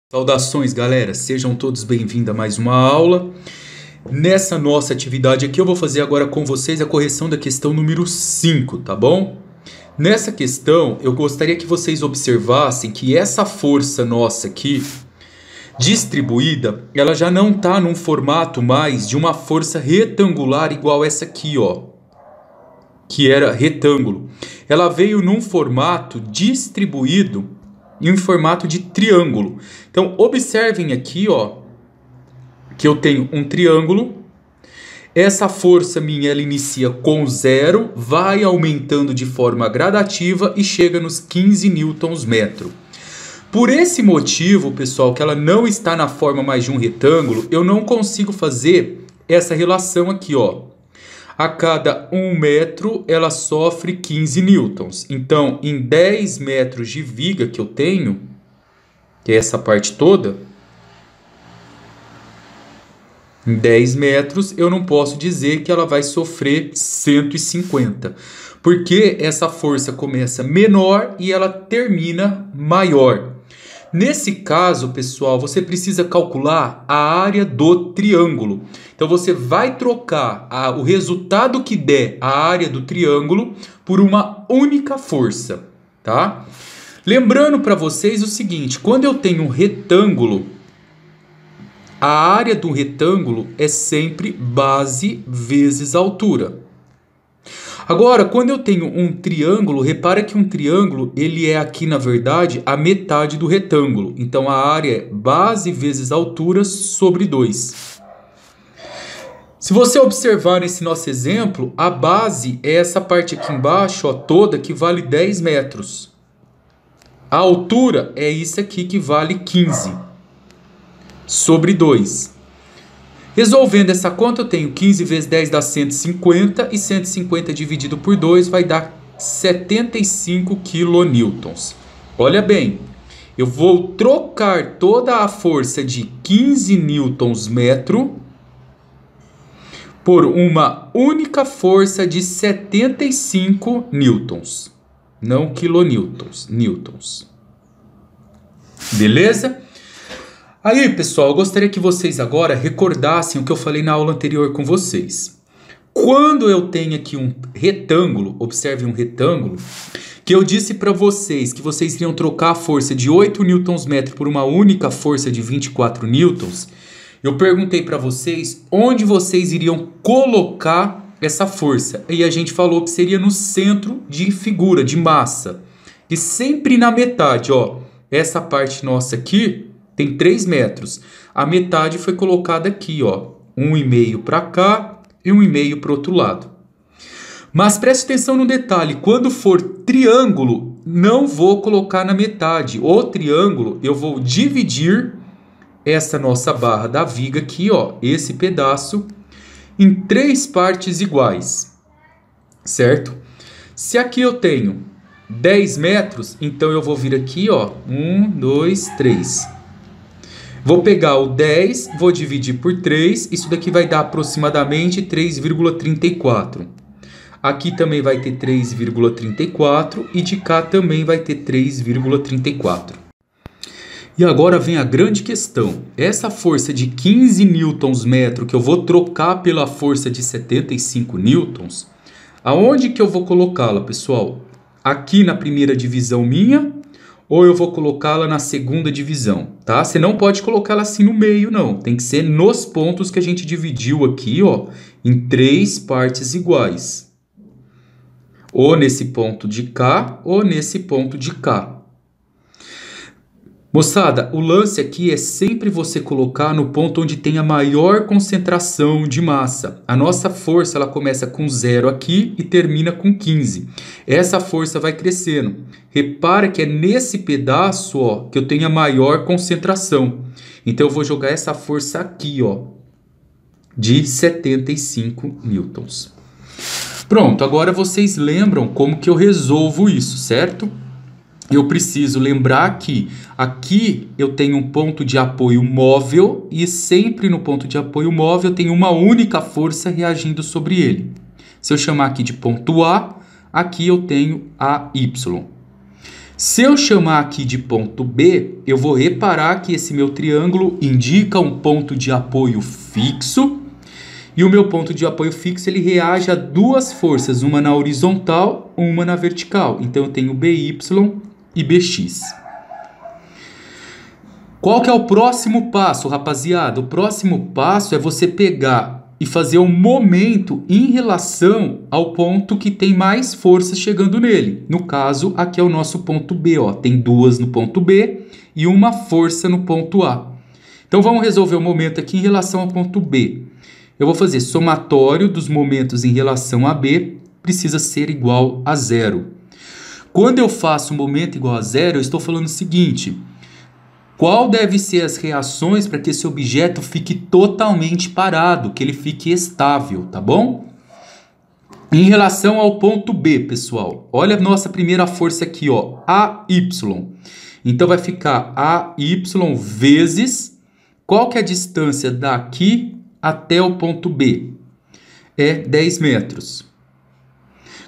Saudações, galera, sejam todos bem-vindos a mais uma aula. Nessa nossa atividade aqui eu vou fazer agora com vocês a correção da questão número 5, tá bom? Nessa questão eu gostaria que vocês observassem que essa força nossa aqui, distribuída, ela já não está num formato mais de uma força retangular igual essa aqui, ó, que era retângulo. Ela veio num formato distribuído em um formato de triângulo. Então, observem aqui, ó, que eu tenho um triângulo. Essa força minha, ela inicia com 0, vai aumentando de forma gradativa e chega nos 15 newtons-metro. Por esse motivo, pessoal, que ela não está na forma mais de um retângulo, eu não consigo fazer essa relação aqui, ó. A cada 1 metro, ela sofre 15 newtons. Então, em 10 metros de viga que eu tenho, que é essa parte toda, em 10 metros, eu não posso dizer que ela vai sofrer 150. Porque essa força começa menor e ela termina maior. Nesse caso, pessoal, você precisa calcular a área do triângulo. Então, você vai trocar o resultado que der a área do triângulo por uma única força, tá? Lembrando para vocês o seguinte, quando eu tenho um retângulo, a área do retângulo é sempre base vezes altura. Agora, quando eu tenho um triângulo, repara que um triângulo, ele é aqui, na verdade, a metade do retângulo. Então, a área é base vezes altura sobre 2. Se você observar nesse nosso exemplo, a base é essa parte aqui embaixo, ó, toda, que vale 10 metros. A altura é isso aqui, que vale 15 sobre 2. Resolvendo essa conta, eu tenho 15 vezes 10 dá 150, e 150 dividido por 2 vai dar 75 kN. Olha bem, eu vou trocar toda a força de 15 newtons-metro por uma única força de 75 newtons, não quilonewtons, newtons. Beleza? Aí, pessoal, eu gostaria que vocês agora recordassem o que eu falei na aula anterior com vocês. Quando eu tenho aqui um retângulo, observe um retângulo, que eu disse para vocês que vocês iriam trocar a força de 8 newtons-metro por uma única força de 24 newtons, eu perguntei para vocês onde vocês iriam colocar essa força. E a gente falou que seria no centro de figura, de massa. E sempre na metade, ó, essa parte nossa aqui tem 3 metros. A metade foi colocada aqui, ó. 1,5 para cá e 1,5 para o outro lado. Mas preste atenção no detalhe. Quando for triângulo, não vou colocar na metade. O triângulo, eu vou dividir essa nossa barra da viga aqui, ó. Esse pedaço em 3 partes iguais. Certo? Se aqui eu tenho 10 metros, então eu vou vir aqui, ó. 1, 2, 3. Vou pegar o 10, vou dividir por 3, isso daqui vai dar aproximadamente 3,34. Aqui também vai ter 3,34 e de cá também vai ter 3,34. E agora vem a grande questão. Essa força de 15 newtons-metro que eu vou trocar pela força de 75 newtons, aonde que eu vou colocá-la, pessoal? Aqui na primeira divisão minha, ou eu vou colocá-la na segunda divisão, tá? Você não pode colocá-la assim no meio, não. Tem que ser nos pontos que a gente dividiu aqui, ó, em 3 partes iguais. Ou nesse ponto de cá, ou nesse ponto de cá. Moçada, o lance aqui é sempre você colocar no ponto onde tem a maior concentração de massa. A nossa força, ela começa com 0 aqui e termina com 15. Essa força vai crescendo. Repara que é nesse pedaço, ó, que eu tenho a maior concentração. Então, eu vou jogar essa força aqui, ó, de 75 newtons. Pronto, agora vocês lembram como que eu resolvo isso, certo? Eu preciso lembrar que aqui eu tenho um ponto de apoio móvel e sempre no ponto de apoio móvel eu tenho uma única força reagindo sobre ele. Se eu chamar aqui de ponto A, aqui eu tenho a Y. Se eu chamar aqui de ponto B, eu vou reparar que esse meu triângulo indica um ponto de apoio fixo. E o meu ponto de apoio fixo, ele reage a duas forças, uma na horizontal, uma na vertical. Então, eu tenho BY e BX. Qual que é o próximo passo, rapaziada? O próximo passo é você pegar e fazer um momento em relação ao ponto que tem mais forças chegando nele. No caso, aqui é o nosso ponto B, ó. Tem duas no ponto B e uma força no ponto A. Então, vamos resolver o momento aqui em relação ao ponto B. Eu vou fazer somatório dos momentos em relação a B, precisa ser igual a zero. Quando eu faço um momento igual a zero, eu estou falando o seguinte: qual deve ser as reações para que esse objeto fique totalmente parado, que ele fique estável, tá bom? Em relação ao ponto B, pessoal, olha a nossa primeira força aqui, ó, AY. Então vai ficar AY vezes, qual que é a distância daqui até o ponto B? É 10 metros.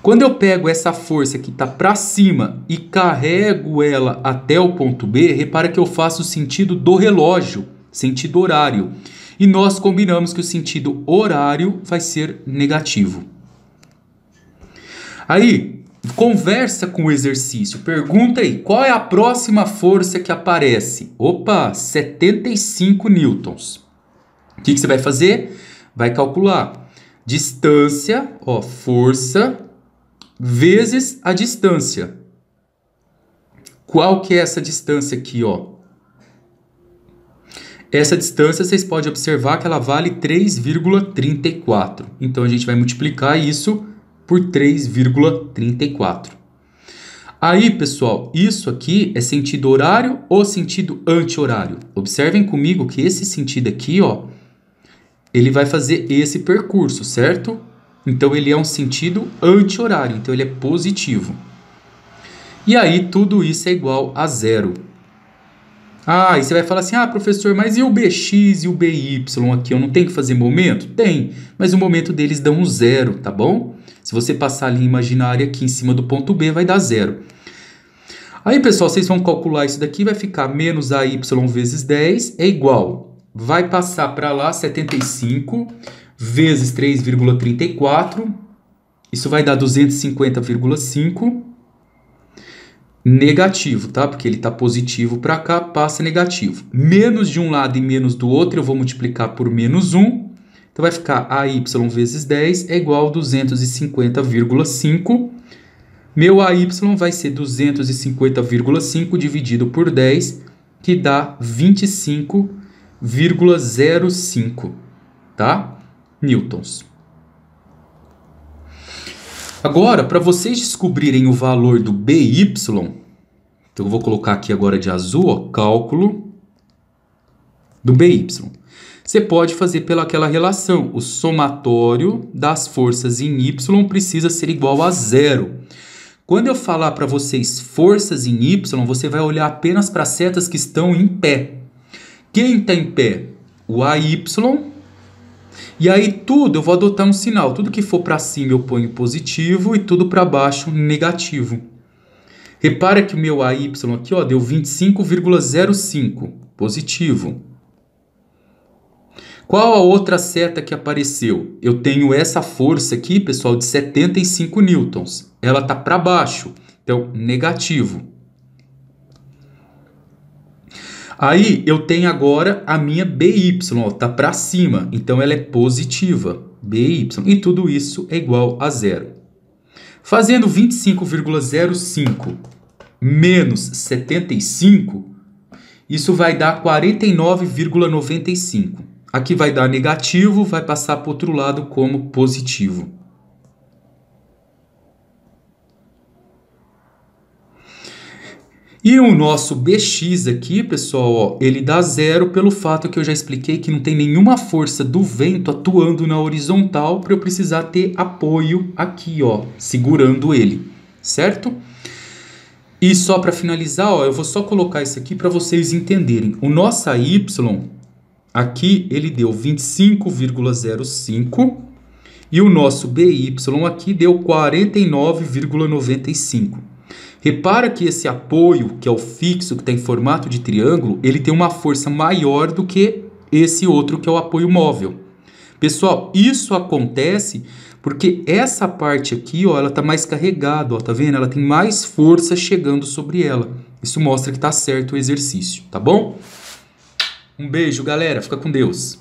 Quando eu pego essa força que está para cima e carrego ela até o ponto B, repara que eu faço o sentido do relógio, sentido horário. E nós combinamos que o sentido horário vai ser negativo. Aí, conversa com o exercício. Pergunta aí, qual é a próxima força que aparece? Opa, 75 newtons. O que você vai fazer? Vai calcular distância, ó, força, vezes a distância. Qual que é essa distância aqui, ó? Essa distância, vocês podem observar que ela vale 3,34. Então, a gente vai multiplicar isso por 3,34. Aí, pessoal, isso aqui é sentido horário ou sentido anti-horário? Observem comigo que esse sentido aqui, ó, ele vai fazer esse percurso, certo? Então, ele é um sentido anti-horário, então ele é positivo. E aí, tudo isso é igual a zero. Ah, e você vai falar assim, professor, mas e o BX e o BY aqui? Eu não tenho que fazer momento? Tem, mas o momento deles dá um zero, tá bom? Se você passar a linha imaginária aqui em cima do ponto B, vai dar zero. Aí, pessoal, vocês vão calcular isso daqui, vai ficar menos AY vezes 10 é igual. Vai passar para lá 75 vezes 3,34. Isso vai dar 250,5. Negativo, tá? Porque ele está positivo para cá, passa negativo. Menos de um lado e menos do outro, eu vou multiplicar por menos 1. Então, vai ficar AY vezes 10 é igual a 250,5. Meu AY vai ser 250,5 dividido por 10, que dá 25,05, tá? Newtons. Agora, para vocês descobrirem o valor do BY, então eu vou colocar aqui agora de azul, ó, cálculo do BY. Você pode fazer pelaquela relação, o somatório das forças em Y precisa ser igual a zero. Quando eu falar para vocês forças em Y, você vai olhar apenas para as setas que estão em pé. Quem está em pé? O AY. E aí tudo, eu vou adotar um sinal. Tudo que for para cima eu ponho positivo e tudo para baixo negativo. Repara que o meu AY aqui, ó, deu 25,05, positivo. Qual a outra seta que apareceu? Eu tenho essa força aqui, pessoal, de 75 newtons. Ela está para baixo, então negativo. Aí eu tenho agora a minha BY, está para cima, então ela é positiva, BY. E tudo isso é igual a zero. Fazendo 25,05 menos 75, isso vai dar 49,95. Aqui vai dar negativo, vai passar para o outro lado como positivo. E o nosso BX aqui, pessoal, ó, ele dá zero pelo fato que eu já expliquei que não tem nenhuma força do vento atuando na horizontal para eu precisar ter apoio aqui, ó, segurando ele, certo? E só para finalizar, ó, eu vou só colocar isso aqui para vocês entenderem. O nosso Y, aqui ele deu 25,05 e o nosso BY aqui deu 49,95. Repara que esse apoio, que é o fixo, que está em formato de triângulo, ele tem uma força maior do que esse outro, que é o apoio móvel. Pessoal, isso acontece porque essa parte aqui, ó, ela tá mais carregada, ó, tá vendo? Ela tem mais força chegando sobre ela. Isso mostra que tá certo o exercício, tá bom? Um beijo, galera. Fica com Deus.